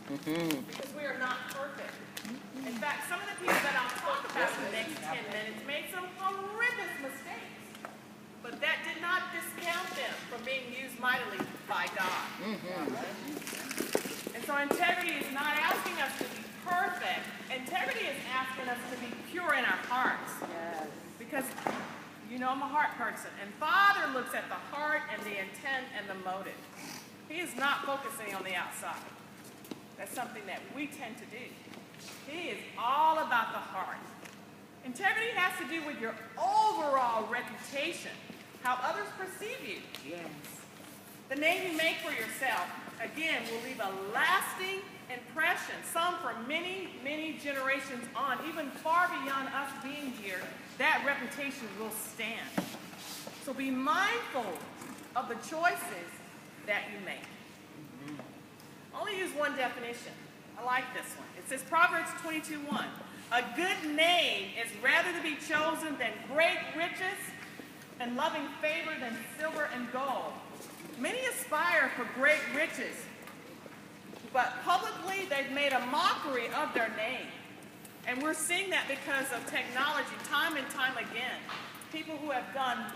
Because we are not perfect. In fact, some of the people that I'll talk about in the next 10 minutes made some horrendous mistakes. But that did not discount them from being used mightily by God. And so integrity is not asking us to be perfect. Integrity is asking us to be pure in our hearts. Yes. Because, you know, I'm a heart person. And Father looks at the heart and the intent and the motive. He is not focusing on the outside. That's something that we tend to do. He is all about the heart. Integrity has to do with your overall reputation, how others perceive you. Yes. The name you make for yourself, again, will leave a lasting impression, some for many, many generations on, even far beyond us being here, that reputation will stand. So be mindful of the choices that you make. I'll only use one definition. I like this one. It says Proverbs 22:1. A good name is rather to be chosen than great riches and loving favor than silver and gold. Many aspire for great riches, but publicly they've made a mockery of their name. And we're seeing that because of technology time and time again. People who have done,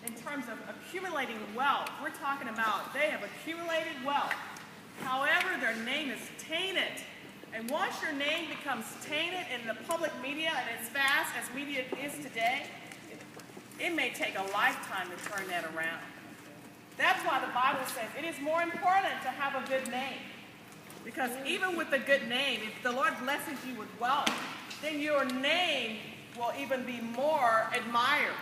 in terms of accumulating wealth, we're talking about they have accumulated wealth. However, their name is tainted. And once your name becomes tainted in the public media, and as fast as media is today, it may take a lifetime to turn that around. That's why the Bible says it is more important to have a good name. Because even with a good name, if the Lord blesses you with wealth, then your name will even be more admired.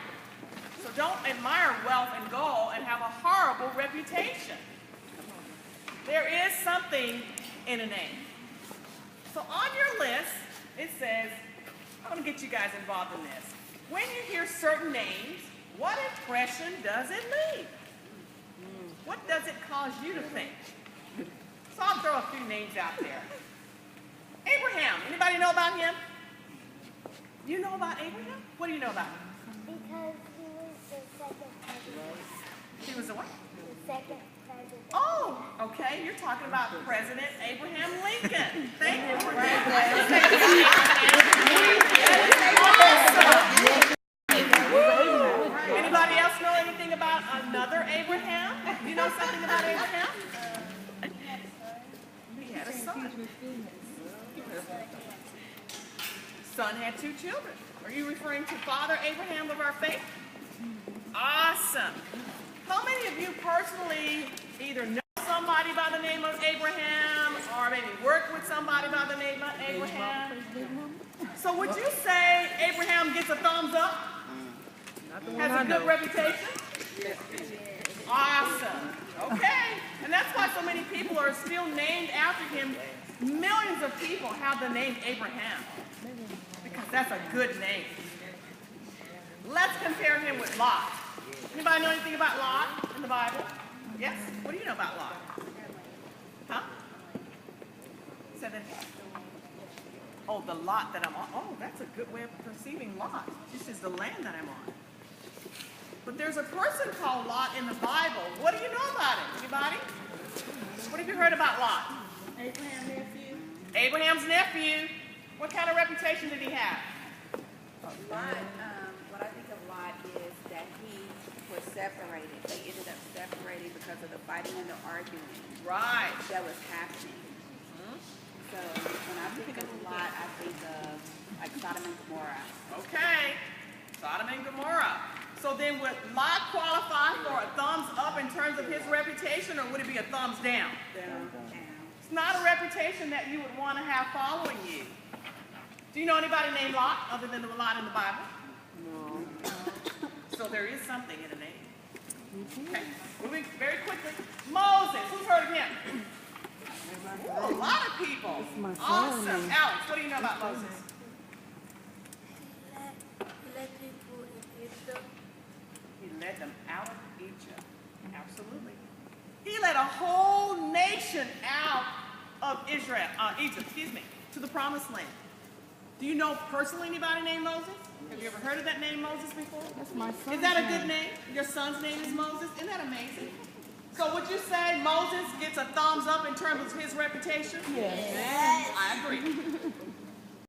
So don't admire wealth and gold and have a horrible reputation. There is something in a name. So on your list, it says, I'm going to get you guys involved in this. When you hear certain names, what impression does it leave? What does it cause you to think? So I'll throw a few names out there. Abraham. Anybody know about him? You know about Abraham? What do you know about him? Because he was the second president. He was the what? The second president. Oh, okay. You're talking about President Abraham Lincoln. Thank you for that. Awesome. Anybody else know anything about another Abraham? You know something about Abraham? He had a son. Son had 2 children. Are you referring to Father Abraham of our faith? Awesome. How many of you personally either know somebody by the name of Abraham or maybe work with somebody by the name of Abraham? So would you say Abraham gets a thumbs up? Has a good reputation? Awesome. Okay. And that's why so many people are still named after him. Millions of people have the name Abraham because that's a good name. Let's compare him with Lot. Anybody know anything about Lot in the Bible? Yes? What do you know about Lot? Huh? Say that again. Oh, the lot that I'm on. Oh, that's a good way of perceiving Lot. This is the land that I'm on. But there's a person called Lot in the Bible. What do you know about it? Anybody? What have you heard about Lot? Abraham's nephew. Abraham's nephew. What kind of reputation did he have? Lot, what I think of Lot is that he was separated. They ended up separating because of the fighting and the arguing Right. that was happening. So when I think of Lot, I think of like Sodom and Gomorrah. Okay. Sodom and Gomorrah. So then would Lot qualify for a thumbs up in terms of his reputation, or would it be a thumbs down? Down. It's not a reputation that you would want to have following you. Do you know anybody named Lot other than the Lot in the Bible? No. So there is something in the name. Okay. Moving very quickly. Moses. Who's heard of him? Ooh, a lot of people. Awesome. Alex, what do you know about Moses? He led people in Egypt. He led them out of Egypt. Absolutely. He led a whole nation out of Egypt, to the promised land. Do you know personally anybody named Moses? Have you ever heard of that name Moses before? That's my son. Is that a good name? Your son's name is Moses? Isn't that amazing? So would you say Moses gets gets a thumbs up in terms of his reputation? Yes. I